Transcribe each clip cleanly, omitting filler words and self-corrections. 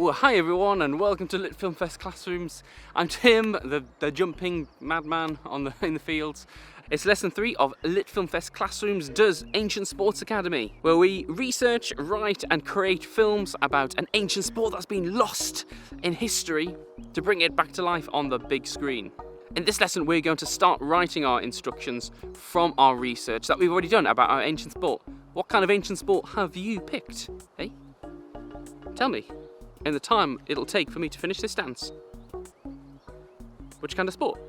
So, hi everyone, and welcome to Lit Film Fest Classrooms. I'm Tim, the jumping madman in the fields. It's lesson 3 of Lit Film Fest Classrooms Does Ancient Sports Academy, where we research, write, and create films about an ancient sport that's been lost in history to bring it back to life on the big screen. In this lesson, we're going to start writing our instructions from our research that we've already done about our ancient sport. What kind of ancient sport have you picked? Hey? Tell me, in the time it'll take for me to finish this dance. Which kind of sport?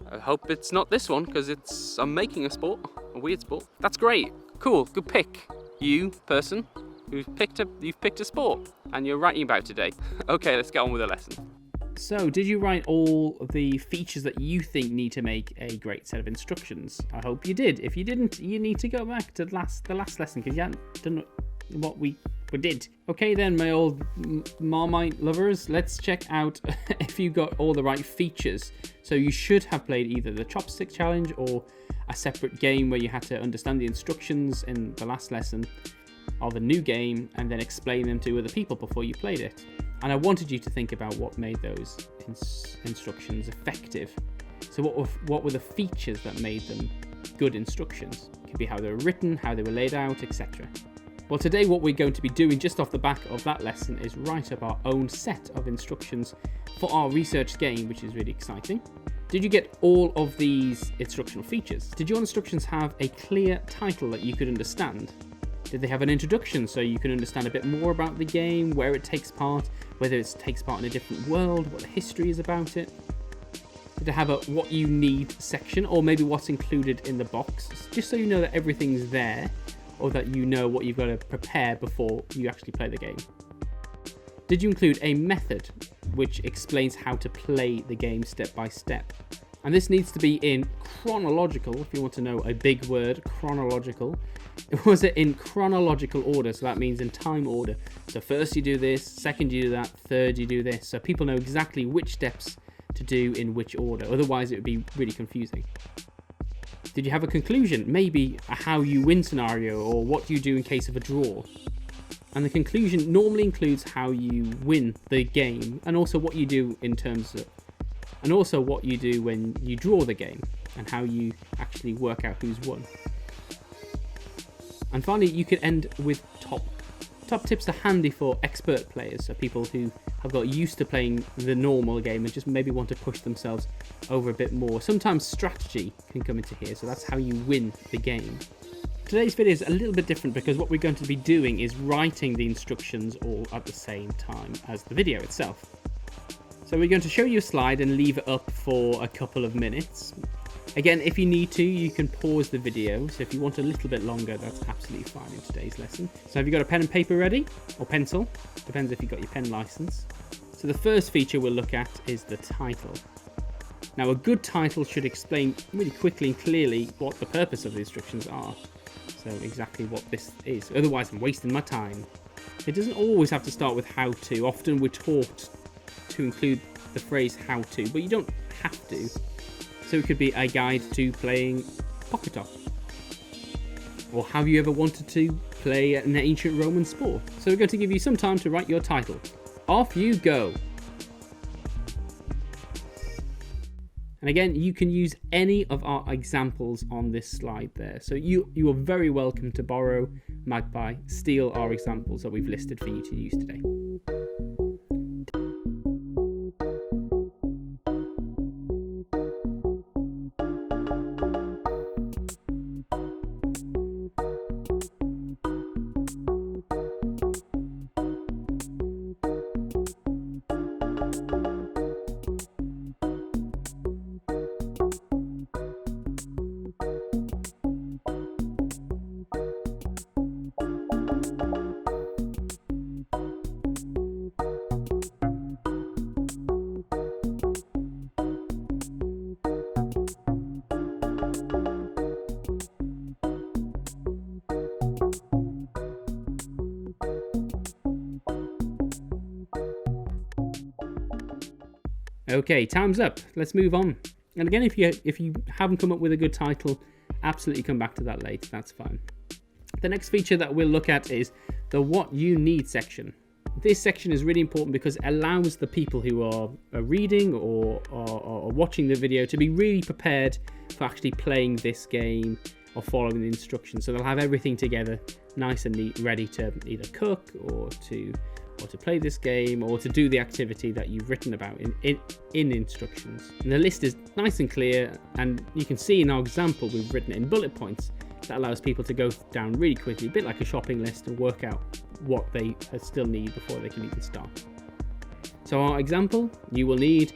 I hope it's not this one, because I'm making a sport, a weird sport. That's great, cool, good pick. You, person, you've picked a sport, and you're writing about today. Okay, let's get on with the lesson. So, did you write all the features that you think need to make a great set of instructions? I hope you did. If you didn't, you need to go back to the last lesson, because you hadn't done what we did. Okay then, my old Marmite lovers, let's check out if you got all the right features. So you should have played either the chopstick challenge or a separate game where you had to understand the instructions in the last lesson of a new game and then explain them to other people before you played it. And I wanted you to think about what made those instructions effective. So what were the features that made them good instructions? It could be how they were written, how they were laid out, etc. Well, today what we're going to be doing just off the back of that lesson is write up our own set of instructions for our research game, which is really exciting. Did you get all of these instructional features? Did your instructions have a clear title that you could understand? Did they have an introduction so you can understand a bit more about the game, where it takes part, whether it takes part in a different world, what the history is about it? Did it have a what you need section, or maybe what's included in the box, just so you know that everything's there, or that you know what you've got to prepare before you actually play the game? Did you include a method which explains how to play the game step by step? And this needs to be in chronological, if you want to know a big word, chronological. Was it in chronological order? So that means in time order. So first you do this, second you do that, third you do this. So people know exactly which steps to do in which order. Otherwise it would be really confusing. Did you have a conclusion? Maybe a how you win scenario, or what you do in case of a draw. And the conclusion normally includes how you win the game, and also what you do and also what you do when you draw the game, and how you actually work out who's won. And finally, you could end with top tips are handy for expert players, so people who have got used to playing the normal game and just maybe want to push themselves over a bit more. Sometimes strategy can come into here, so that's how you win the game. Today's video is a little bit different because what we're going to be doing is writing the instructions all at the same time as the video itself. So we're going to show you a slide and leave it up for a couple of minutes. Again, if you need to, you can pause the video. So if you want a little bit longer, that's absolutely fine in today's lesson. So have you got a pen and paper ready? Or pencil? Depends if you've got your pen license. So the first feature we'll look at is the title. Now, a good title should explain really quickly and clearly what the purpose of the instructions are. So exactly what this is. Otherwise, I'm wasting my time. It doesn't always have to start with how to. Often we're taught to include the phrase how to, but you don't have to. So it could be a guide to playing pocket top. Or have you ever wanted to play an ancient Roman sport? So we're going to give you some time to write your title. Off you go. And again, you can use any of our examples on this slide there. So you are very welcome to borrow, magpie, steal our examples that we've listed for you to use today. Okay, time's up. Let's move on. And again, if you haven't come up with a good title, absolutely come back to that later. That's fine. The next feature that we'll look at is the what you need section. this section is really important because it allows the people who are reading or watching the video to be really prepared for actually playing this game or following the instructions. So they'll have everything together nice and neat, ready to either cook or to play this game or to do the activity that you've written about in instructions. And the list is nice and clear, and you can see in our example we've written it in bullet points. That allows people to go down really quickly, a bit like a shopping list, and work out what they still need before they can even start. So our example, you will need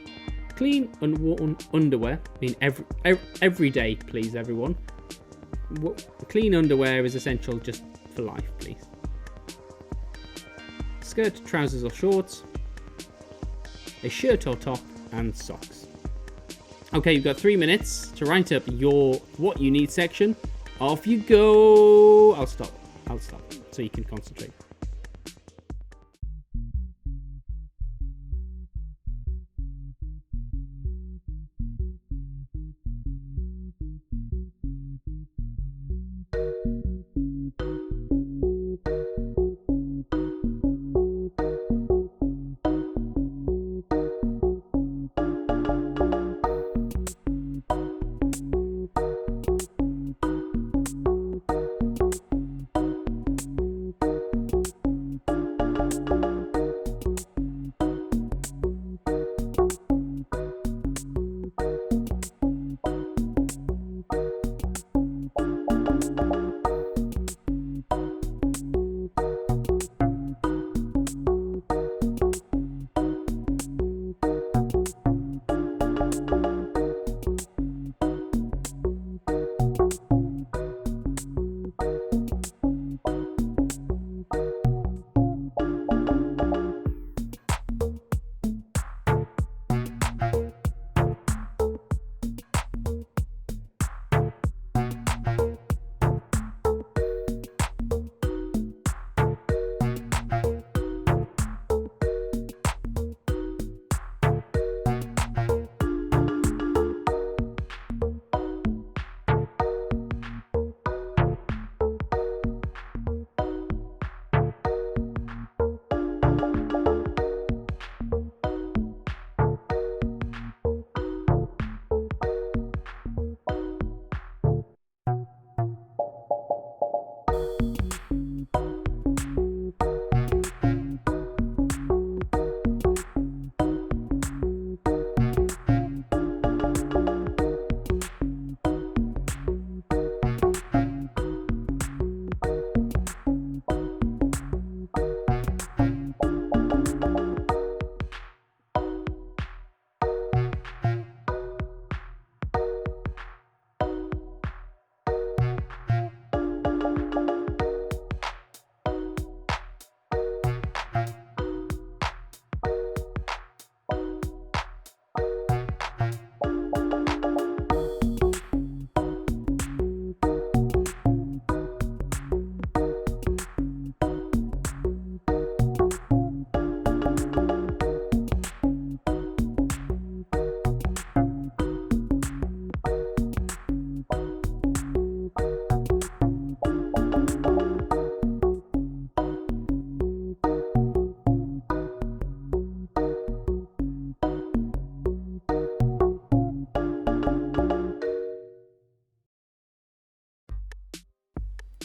clean and worn underwear. I mean every day, please, everyone. Clean underwear is essential just for life, please. Skirt, trousers or shorts, a shirt or top, and socks. Okay, you've got 3 minutes to write up your what you need section. Off you go. I'll stop so you can concentrate.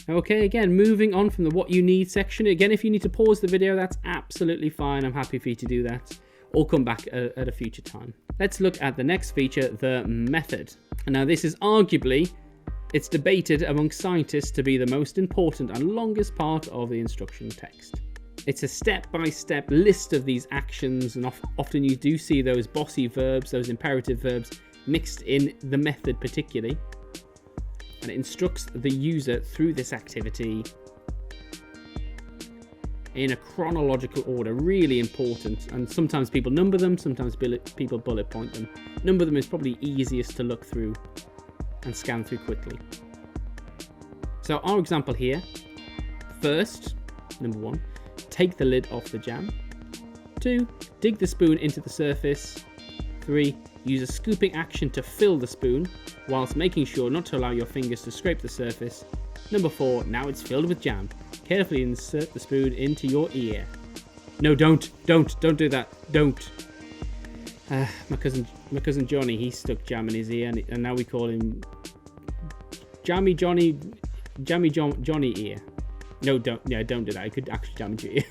Okay, again, moving on from the what you need section. Again, if you need to pause the video, that's absolutely fine. I'm happy for you to do that, or come back at a future time. Let's look at the next feature, the method. And now this is arguably, it's debated among scientists to be the most important and longest part of the instruction text. It's a step-by-step list of these actions, and often you do see those bossy verbs, those imperative verbs, mixed in the method particularly. And it instructs the user through this activity in a chronological order, really important. And sometimes people number them, sometimes people bullet point them. Number them is probably easiest to look through and scan through quickly. So our example here, first, number 1, take the lid off the jam. 2, dig the spoon into the surface. 3, use a scooping action to fill the spoon, whilst making sure not to allow your fingers to scrape the surface. Number 4, now it's filled with jam. Carefully insert the spoon into your ear. No, don't do that. Don't. My cousin Johnny, he stuck jam in his ear, and now we call him Jammy Johnny ear. No, don't do that. I could actually jam into your ear.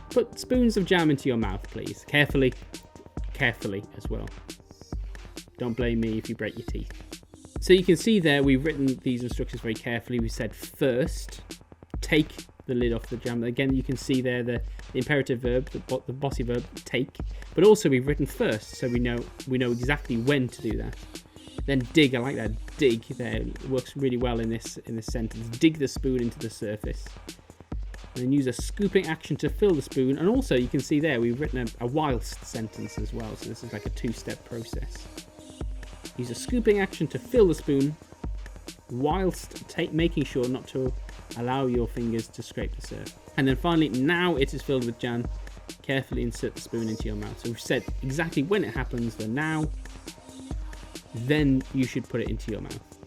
Put spoons of jam into your mouth, please. Carefully as well. Don't blame me if you break your teeth. So you can see there, we've written these instructions very carefully. We said first, take the lid off the jam. Again, you can see there the imperative verb, the bossy verb, take. But also we've written first, so we know exactly when to do that. Then dig, I like that dig there. It works really well in this sentence. Dig the spoon into the surface. And then use a scooping action to fill the spoon. And also you can see there we've written a whilst sentence as well. So this is like a 2-step process. Use a scooping action to fill the spoon whilst making sure not to allow your fingers to scrape the surface. And then finally, now it is filled with jam, carefully insert the spoon into your mouth. So we've said exactly when it happens, the now, then you should put it into your mouth.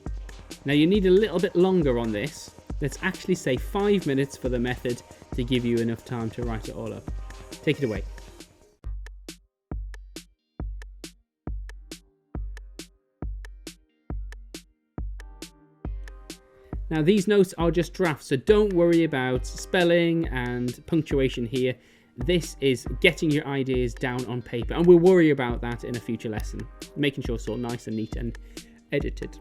Now you need a little bit longer on this. Let's actually say 5 minutes for the method to give you enough time to write it all up. Take it away. Now these notes are just drafts, so don't worry about spelling and punctuation here. This is getting your ideas down on paper, and we'll worry about that in a future lesson, making sure it's all nice and neat and edited.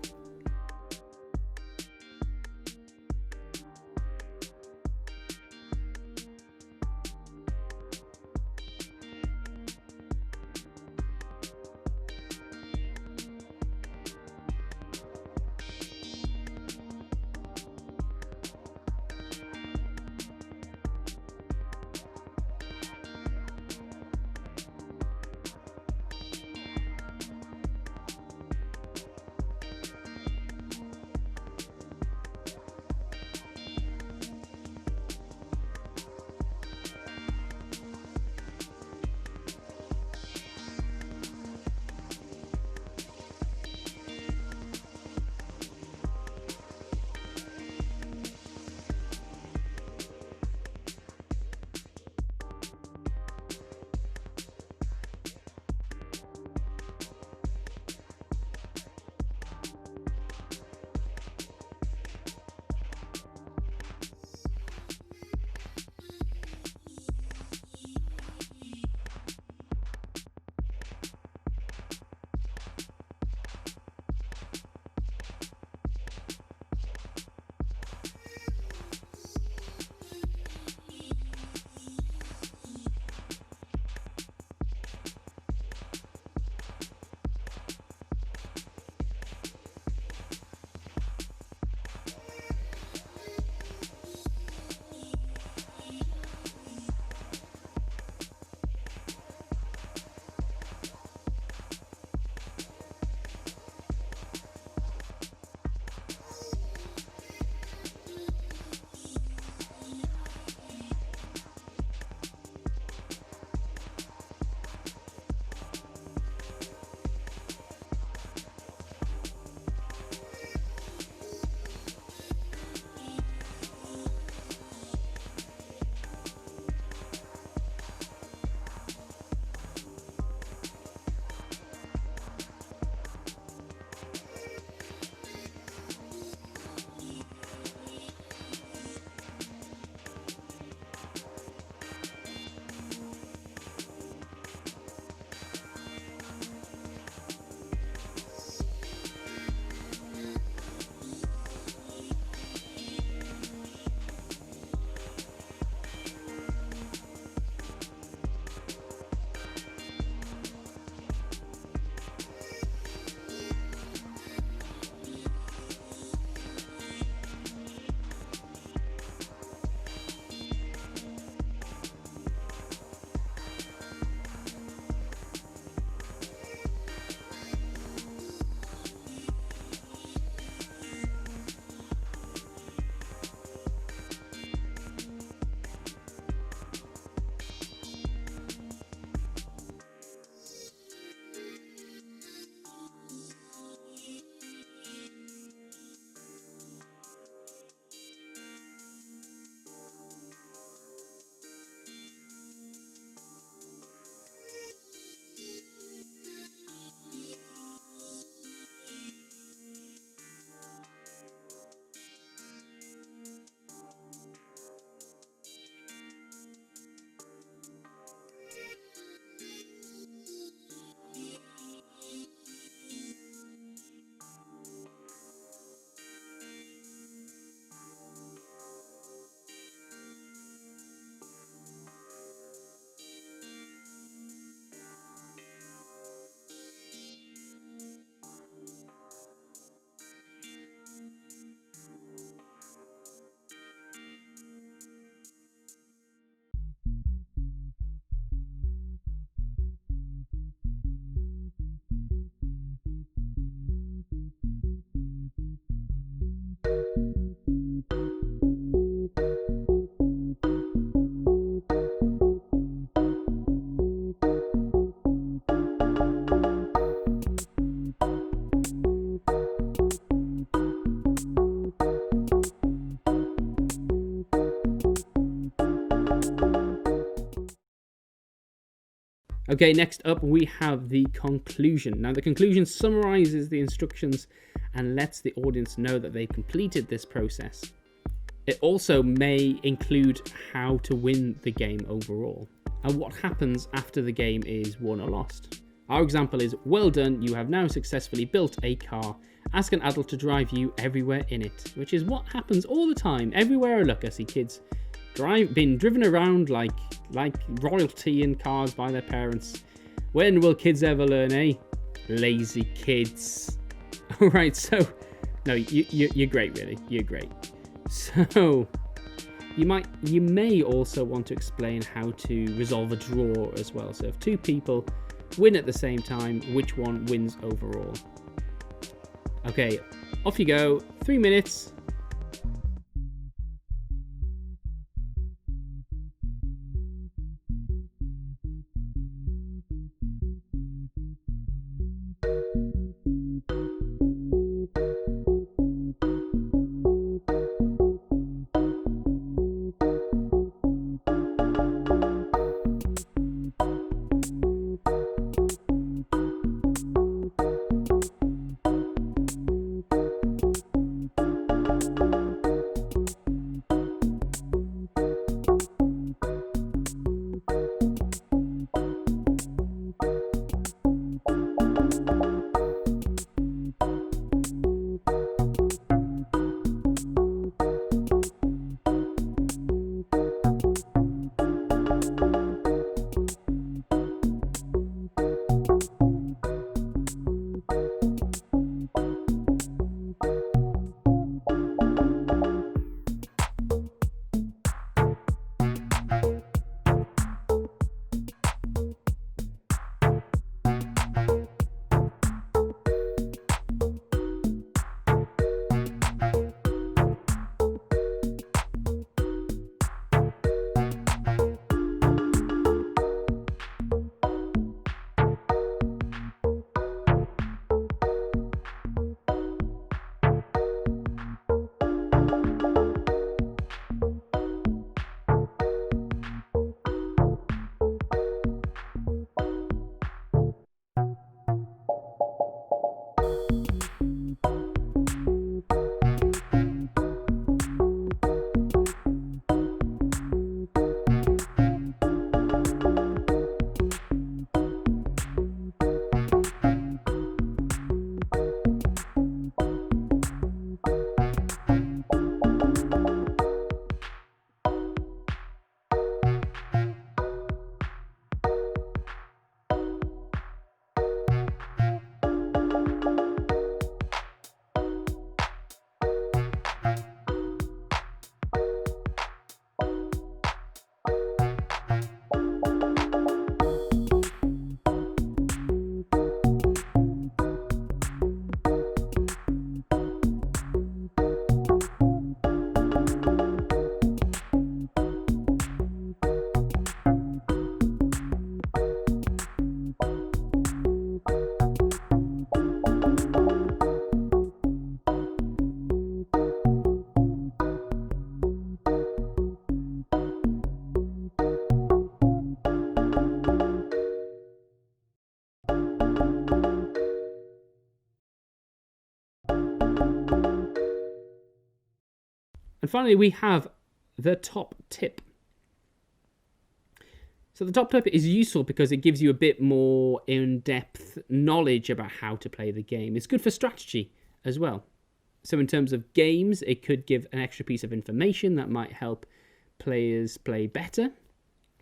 Okay, next up we have the conclusion. Now, the conclusion summarizes the instructions and lets the audience know that they've completed this process. It also may include how to win the game overall and what happens after the game is won or lost. Our example is, well done, you have now successfully built a car. Ask an adult to drive you everywhere in it, which is what happens all the time. Everywhere I look, I see kids being driven around like royalty in cars by their parents. When will kids ever learn, eh? Lazy kids. All right, so no, you're great, really. You're great. So you may also want to explain how to resolve a draw as well. So if two people win at the same time, which one wins overall? Okay, off you go. 3 minutes. And finally, we have the top tip. So the top tip is useful because it gives you a bit more in-depth knowledge about how to play the game. It's good for strategy as well. So in terms of games, it could give an extra piece of information that might help players play better.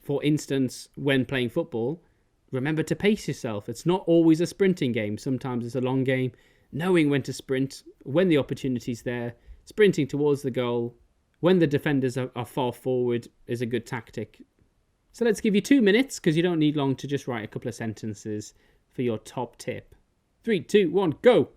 For instance, when playing football, remember to pace yourself. It's not always a sprinting game. Sometimes it's a long game. Knowing when to sprint, when the opportunity's there, sprinting towards the goal, when the defenders are far forward is a good tactic. So let's give you 2 minutes, because you don't need long to just write a couple of sentences for your top tip. 3, 2, 1, go!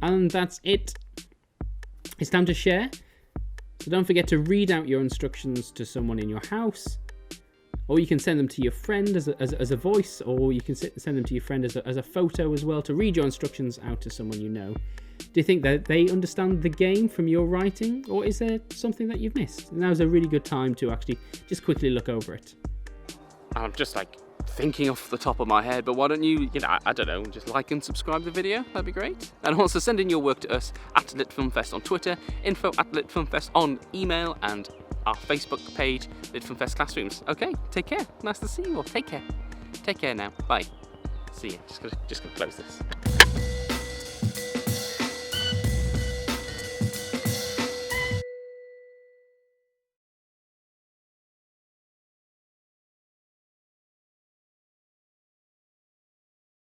And that's it. It's time to share. So don't forget to read out your instructions to someone in your house, or you can send them to your friend as a voice, or you can send them to your friend as a photo as well, to read your instructions out to someone you know. Do you think that they understand the game from your writing, or is there something that you've missed? Now's a really good time to actually just quickly look over it. I'm just like thinking off the top of my head, but why don't you, I don't know, just like and subscribe the video? That'd be great. And also send in your work to us at LitFilmFest on Twitter, info@LitFilmFest on email, and our Facebook page, LitFilmFest Classrooms. Okay, take care. Nice to see you all. Take care. Take care now. Bye. See ya. Just gonna close this.